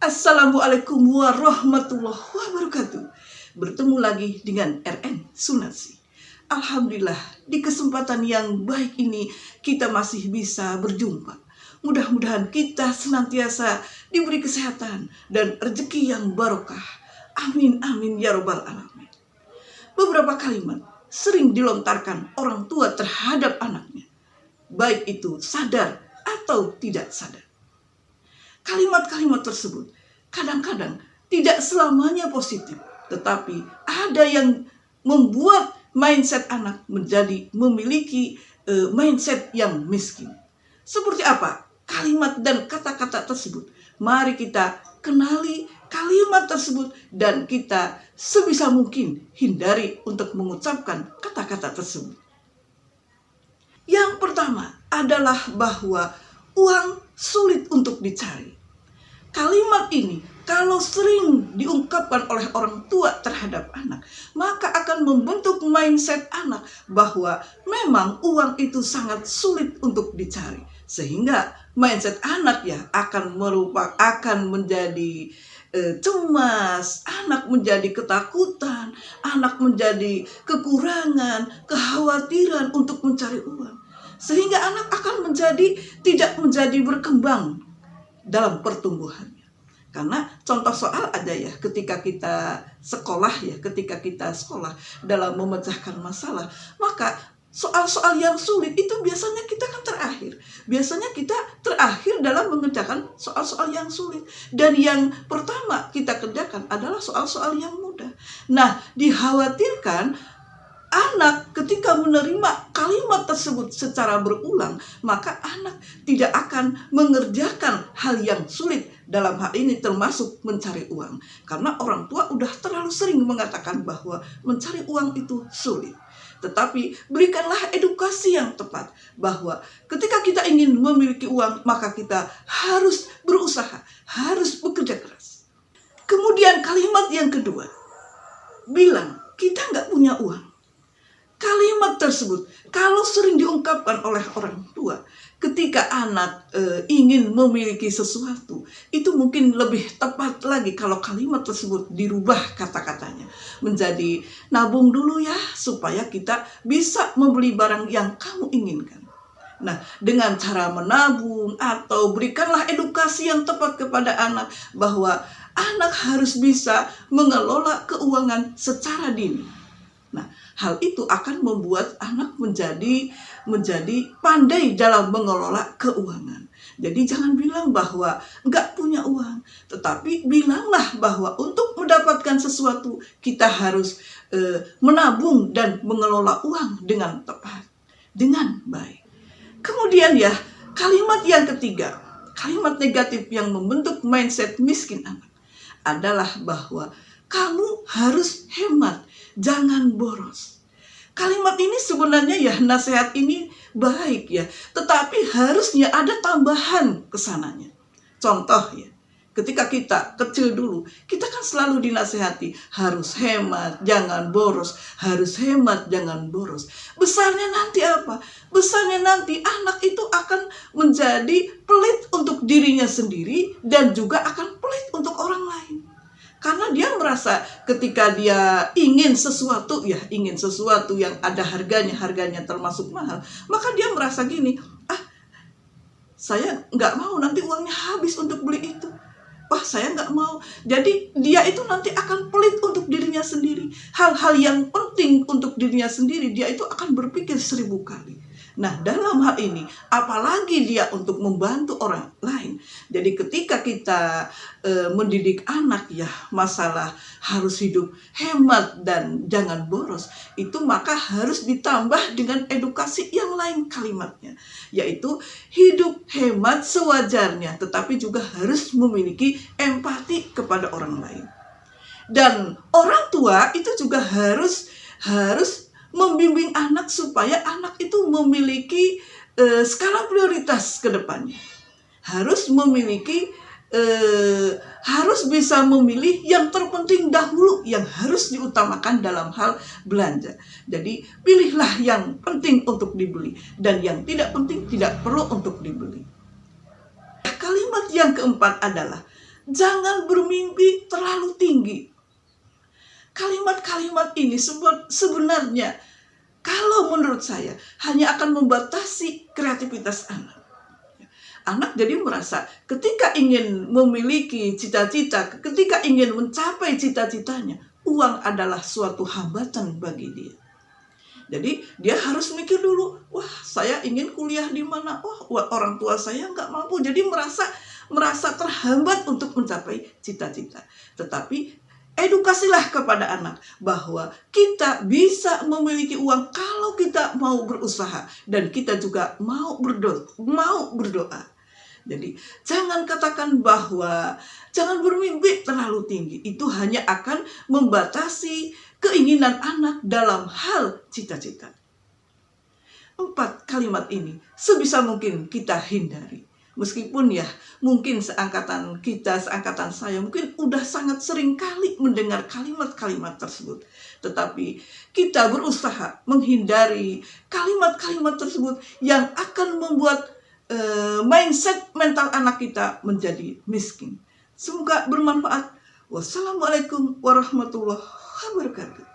Assalamualaikum warahmatullahi wabarakatuh. Bertemu lagi dengan RN Sunarsi. Alhamdulillah, di kesempatan yang baik ini kita masih bisa berjumpa. Mudah-mudahan kita senantiasa diberi kesehatan dan rezeki yang barokah. Amin amin ya robbal alamin. Beberapa kalimat sering dilontarkan orang tua terhadap anaknya, baik itu sadar atau tidak sadar. Kalimat-kalimat tersebut kadang-kadang tidak selamanya positif, tetapi ada yang membuat mindset anak menjadi memiliki mindset yang miskin. Seperti apa kalimat dan kata-kata tersebut? Mari kita kenali kalimat tersebut dan kita sebisa mungkin hindari untuk mengucapkan kata-kata tersebut. Yang pertama adalah bahwa uang sulit untuk dicari. Kalimat ini kalau sering diungkapkan oleh orang tua terhadap anak, maka akan membentuk mindset anak bahwa memang uang itu sangat sulit untuk dicari. Sehingga mindset anak akan menjadi cemas, anak menjadi ketakutan, anak menjadi kekurangan, kekhawatiran untuk mencari uang. Sehingga anak akan tidak menjadi berkembang dalam pertumbuhannya. Karena contoh soal ada ketika kita sekolah dalam memecahkan masalah, maka soal-soal yang sulit itu biasanya kita kan terakhir. Biasanya kita terakhir dalam mengerjakan soal-soal yang sulit. Dan yang pertama kita kerjakan adalah soal-soal yang mudah. Nah, dikhawatirkan anak ketika menerima kalimat tersebut secara berulang, maka anak tidak akan mengerjakan hal yang sulit dalam hal ini termasuk mencari uang. Karena orang tua udah terlalu sering mengatakan bahwa mencari uang itu sulit. Tetapi berikanlah edukasi yang tepat bahwa ketika kita ingin memiliki uang, maka kita harus berusaha, harus bekerja keras. Kemudian kalimat yang kedua, bilang kita nggak punya uang. Kalimat tersebut kalau sering diungkapkan oleh orang tua ketika anak ingin memiliki sesuatu, itu mungkin lebih tepat lagi kalau kalimat tersebut dirubah kata-katanya menjadi nabung dulu ya supaya kita bisa membeli barang yang kamu inginkan. Nah, dengan cara menabung atau berikanlah edukasi yang tepat kepada anak bahwa anak harus bisa mengelola keuangan secara dini. Nah, hal itu akan membuat anak menjadi pandai dalam mengelola keuangan. Jadi jangan bilang bahwa nggak punya uang, tetapi bilanglah bahwa untuk mendapatkan sesuatu kita harus menabung dan mengelola uang dengan tepat, dengan baik. Kemudian kalimat yang ketiga, kalimat negatif yang membentuk mindset miskin anak adalah bahwa kamu harus hemat, jangan boros. Kalimat ini sebenarnya nasihat ini baik tetapi harusnya ada tambahan kesananya. Contoh ketika kita kecil dulu, kita kan selalu dinasihati harus hemat, jangan boros, harus hemat, jangan boros. Besarnya nanti apa? Besarnya nanti anak itu akan menjadi pelit untuk dirinya sendiri dan juga akan pelit untuk orang lain. Karena dia merasa ketika dia ingin sesuatu yang ada harganya termasuk mahal, maka dia merasa gini, saya nggak mau nanti uangnya habis untuk beli itu. Saya nggak mau. Jadi dia itu nanti akan pelit untuk dirinya sendiri. Hal-hal yang penting untuk dirinya sendiri, dia itu akan berpikir 1000 kali. Nah, dalam hal ini, apalagi dia untuk membantu orang lain. Jadi ketika kita mendidik anak masalah harus hidup hemat dan jangan boros, itu maka harus ditambah dengan edukasi yang lain kalimatnya. Yaitu hidup hemat sewajarnya, tetapi juga harus memiliki empati kepada orang lain. Dan orang tua itu juga harus membimbing anak supaya anak itu memiliki skala prioritas ke depannya. Harus bisa memilih yang terpenting dahulu, yang harus diutamakan dalam hal belanja. Jadi pilihlah yang penting untuk dibeli dan yang tidak penting tidak perlu untuk dibeli. Kalimat yang keempat adalah Jangan bermimpi terlalu tinggi. Kalimat-kalimat ini sebenarnya kalau menurut saya hanya akan membatasi kreativitas anak. Anak jadi merasa ketika ingin memiliki cita-cita, ketika ingin mencapai cita-citanya, uang adalah suatu hambatan bagi dia. Jadi dia harus mikir dulu, wah saya ingin kuliah di mana, wah orang tua saya nggak mampu, jadi merasa terhambat untuk mencapai cita-cita. Tetapi edukasilah kepada anak bahwa kita bisa memiliki uang kalau kita mau berusaha dan kita juga mau berdoa. Jadi jangan katakan bahwa jangan bermimpi terlalu tinggi. Itu hanya akan membatasi keinginan anak dalam hal cita-cita. 4 kalimat ini sebisa mungkin kita hindari. Meskipun ya mungkin seangkatan saya mungkin udah sangat sering kali mendengar kalimat-kalimat tersebut. Tetapi kita berusaha menghindari kalimat-kalimat tersebut yang akan membuat mindset mental anak kita menjadi miskin. Semoga bermanfaat. Wassalamualaikum warahmatullahi wabarakatuh.